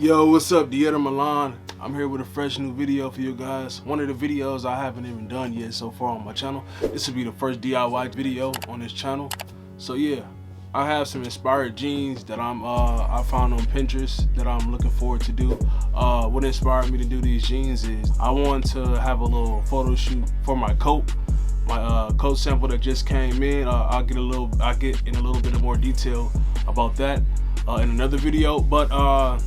Yo, what's up, Dieter Milan? I'm here with a fresh new video for you guys. One of the videos I haven't even done yet so far on my channel. This will be the first DIY video on this channel. So yeah, I have some inspired jeans that I found on Pinterest that I'm looking forward to do. What inspired me to do these jeans is I want to have a little photo shoot for my coat. My coat sample that just came in. I'll get in a little bit more detail about that in another video. But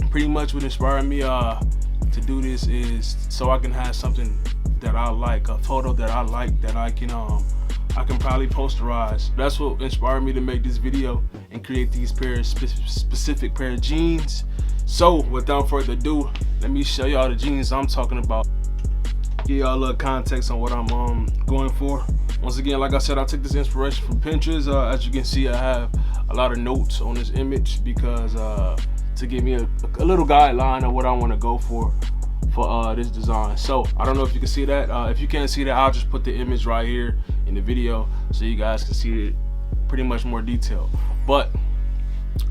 pretty much what inspired me to do this is so I can have something that I like, a photo that I like that I can probably posterize. That's what inspired me to make this video and create these specific pair of jeans. So without further ado, let me show y'all the jeans I'm talking about. Give y'all a little context on what I'm going for. Once again, like I said, I took this inspiration from Pinterest. As you can see, I have a lot of notes on this image because to give me a little guideline of what I want to go for this design. So I don't know if you can see that. If you can't see that, I'll just put the image right here in the video so you guys can see it pretty much more detailed. But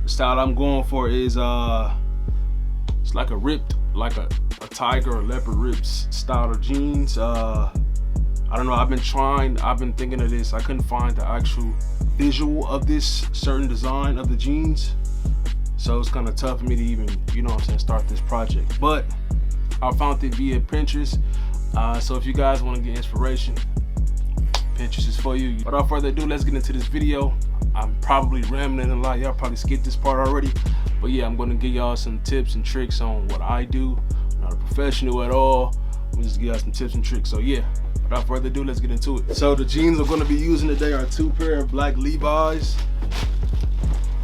the style I'm going for is it's like a ripped, like a tiger or leopard rips style of jeans. I don't know, I've been thinking of this. I couldn't find the actual visual of this certain design of the jeans, so it's kind of tough for me to even, you know what I'm saying, start this project. But I found it via Pinterest. So if you guys want to get inspiration, Pinterest is for you. Without further ado, let's get into this video. I'm probably rambling a lot. Y'all probably skipped this part already. But yeah, I'm going to give y'all some tips and tricks on what I do. I'm not a professional at all. I'm just give y'all some tips and tricks. So yeah, without further ado, let's get into it. So the jeans I'm going to be using today are two pair of black Levi's.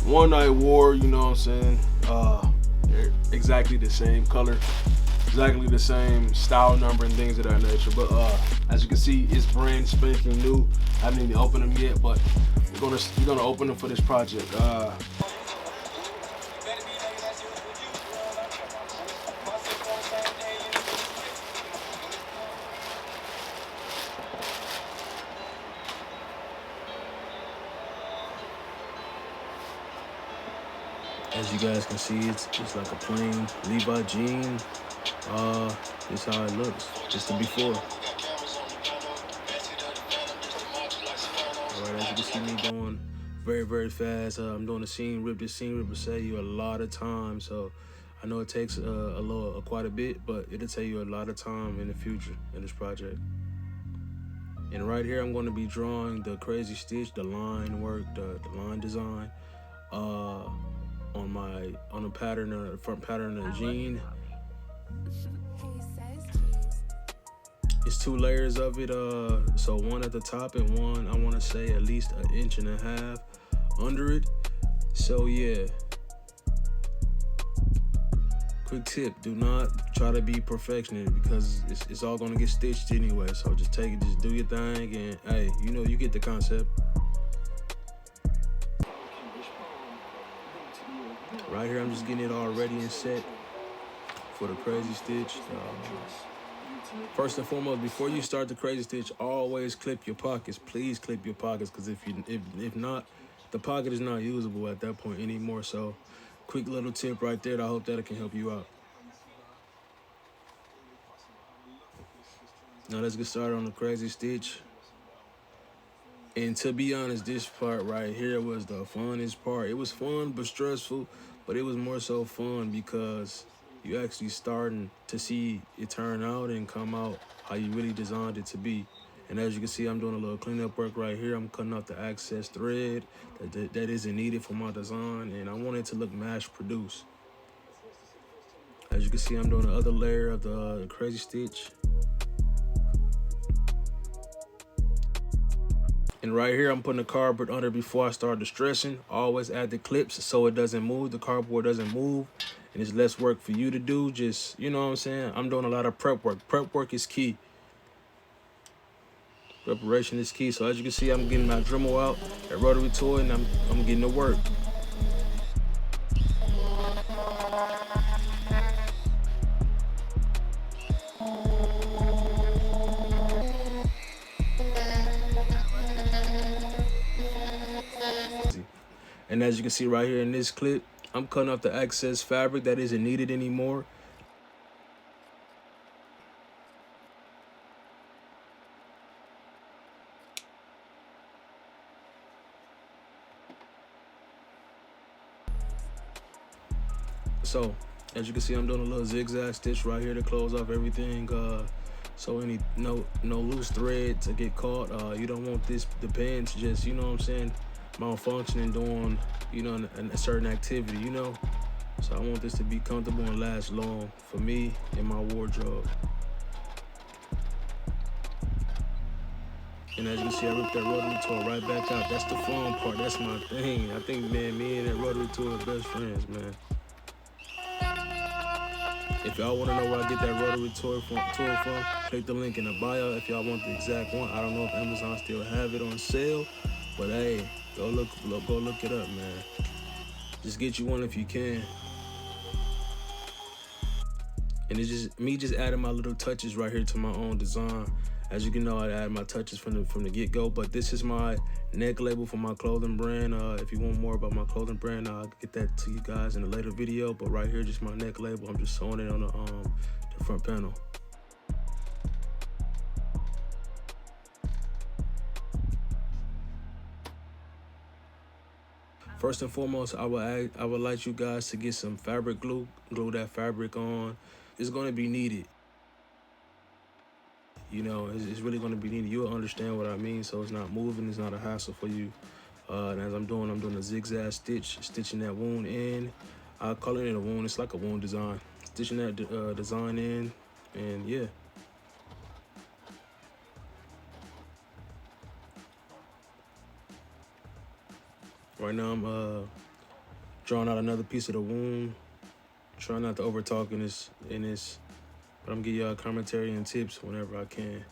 One I wore, you know what I'm saying, they're exactly the same color, exactly the same style number and things of that nature. But as you can see, it's brand spanking new. I haven't even opened them yet, but we're gonna open them for this project. As you guys can see, it's just like a plain Levi jean. This is how it looks, just the before. Alright, as you can see me going very fast. I'm doing a scene rip. This scene rip will save you a lot of time. So I know it takes quite a bit, but it'll take you a lot of time in the future in this project. And right here, I'm going to be drawing the crazy stitch, the line work, the line design. On the pattern, the front pattern of the jean. It's two layers of it, so one at the top and one, I want to say at least 1.5 inches under it. So yeah, quick tip, do not try to be perfectionist because it's all gonna get stitched anyway. So just take it, just do your thing, and hey, you know, you get the concept. Right here, I'm just getting it all ready and set for the crazy stitch. First and foremost, before you start the crazy stitch, always clip your pockets. Please clip your pockets, because if not, the pocket is not usable at that point anymore. So, quick little tip right there. I hope that it can help you out. Now let's get started on the crazy stitch. And to be honest, this part right here was the funnest part. It was fun but stressful, but it was more so fun because you actually starting to see it turn out and come out how you really designed it to be. And as you can see, I'm doing a little cleanup work right here. I'm cutting out the excess thread that isn't needed for my design, and I want it to look mass produced. As you can see, I'm doing the other layer of the crazy stitch. And right here, I'm putting the cardboard under before I start distressing. Always add the clips so it doesn't move, the cardboard doesn't move, and it's less work for you to do. Just, you know what I'm saying? I'm doing a lot of prep work. Prep work is key. Preparation is key. So as you can see, I'm getting my Dremel out, that rotary tool, and I'm getting to work. And as you can see right here in this clip, I'm cutting off the excess fabric that isn't needed anymore. So, as you can see, I'm doing a little zigzag stitch right here to close off everything. So no loose thread to get caught. You don't want the pants just, you know what I'm saying, malfunctioning doing, you know, a certain activity, you know. So I want this to be comfortable and last long for me and my wardrobe. And as you can see, I ripped that rotary tool right back out. That's the fun part. That's my thing. I think, man, me and that rotary tool are best friends, man. If y'all want to know where I get that rotary tool from, click the link in the bio if y'all want the exact one. I don't know if Amazon still have it on sale, but hey, go look it up, man. Just get you one if you can. And it's just me adding my little touches right here to my own design. As you can know, I add my touches from the get-go, but this is my neck label for my clothing brand. If you want more about my clothing brand, I'll get that to you guys in a later video, but right here, just my neck label. I'm just sewing it on the front panel. First and foremost, I would like you guys to get some fabric glue that fabric on. It's gonna be needed. You know, it's really going to be needed. You'll understand what I mean, so it's not moving, it's not a hassle for you. And as I'm doing a zigzag stitch, stitching that wound in. I call it a wound, it's like a wound design. Stitching that design in, and yeah. Right now I'm drawing out another piece of the wound. Trying not to over talk in this. But I'm gonna give y'all commentary and tips whenever I can.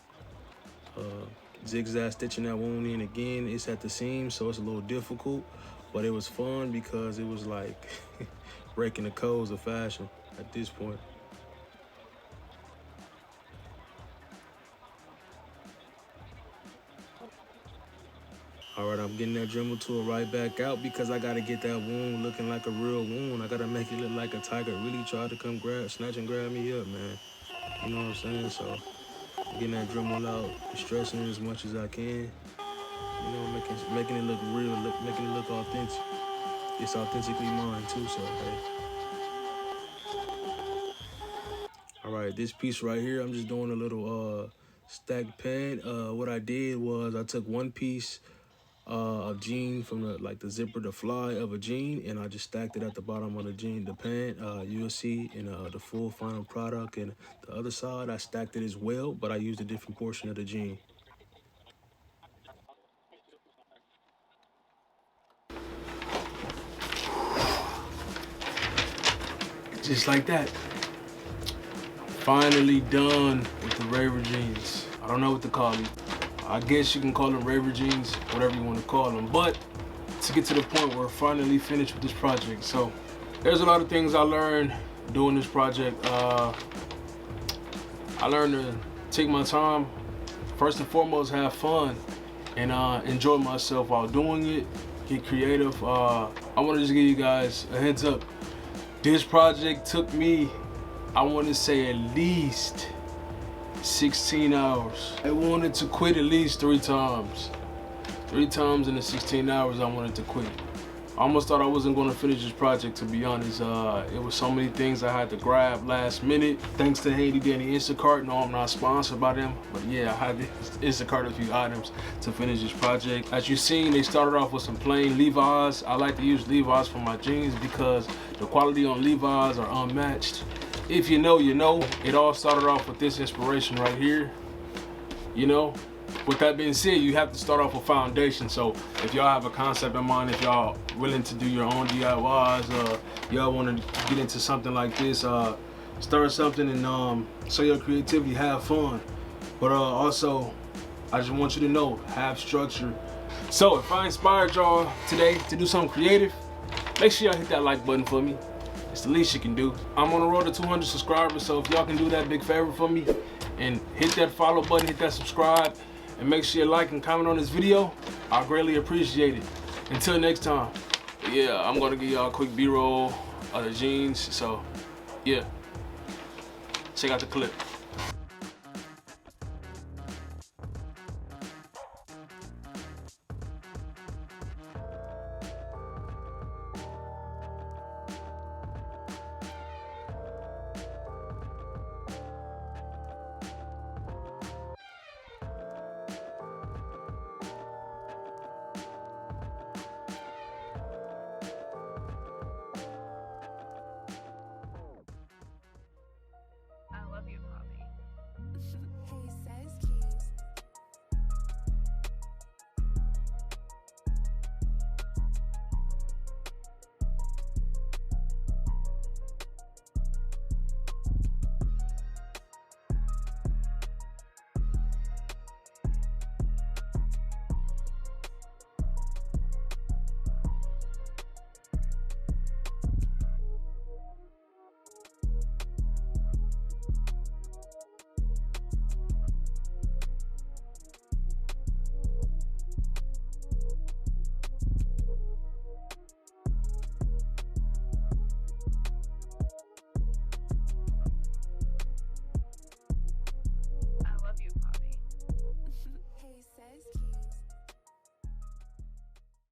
Zigzag stitching that wound in again. It's at the seam, so it's a little difficult, but it was fun because it was like breaking the codes of fashion at this point. All right, I'm getting that Dremel tool right back out because I gotta get that wound looking like a real wound. I gotta make it look like a tiger really tried to come snatch and grab me up, man. You know what I'm saying? So I'm getting that Dremel out, stressing it as much as I can. You know, making it look real, making it look authentic. It's authentically mine too, so hey. All right, this piece right here, I'm just doing a little stacked pant. What I did was I took one piece of jean from the zipper, the fly of a jean, and I just stacked it at the bottom of the jean, the pant. You'll see in the full final product. And the other side, I stacked it as well, but I used a different portion of the jean. Just like that. Finally done with the Raver jeans. I don't know what to call them. I guess you can call them Raver jeans, whatever you want to call them. But to get to the point where we're finally finished with this project. So there's a lot of things I learned doing this project. I learned to take my time. First and foremost, have fun and enjoy myself while doing it. Get creative. I want to just give you guys a heads up. This project took me, I want to say, at least 16 hours. I wanted to quit at least 3 times. 3 times in the 16 hours I wanted to quit. I almost thought I wasn't going to finish this project, to be honest. It was so many things I had to grab last minute. Thanks to Handy Danny Instacart. No, I'm not sponsored by them, but yeah, I had to Instacart a few items to finish this project. As you've seen, they started off with some plain Levi's. I like to use Levi's for my jeans because the quality on Levi's are unmatched. If you know, you know. It all started off with this inspiration right here. You know, with that being said, you have to start off with foundation. So if y'all have a concept in mind, if y'all willing to do your own DIYs, y'all want to get into something like this, start something and show your creativity, have fun. But also, I just want you to know, have structure. So if I inspired y'all today to do something creative, make sure y'all hit that like button for me. It's the least you can do. I'm on the road to 200 subscribers, so if y'all can do that big favor for me and hit that follow button, hit that subscribe, and make sure you like and comment on this video, I greatly appreciate it. Until next time, peace. yeah, I'm gonna give y'all a quick B-roll of the jeans. So yeah, check out the clip.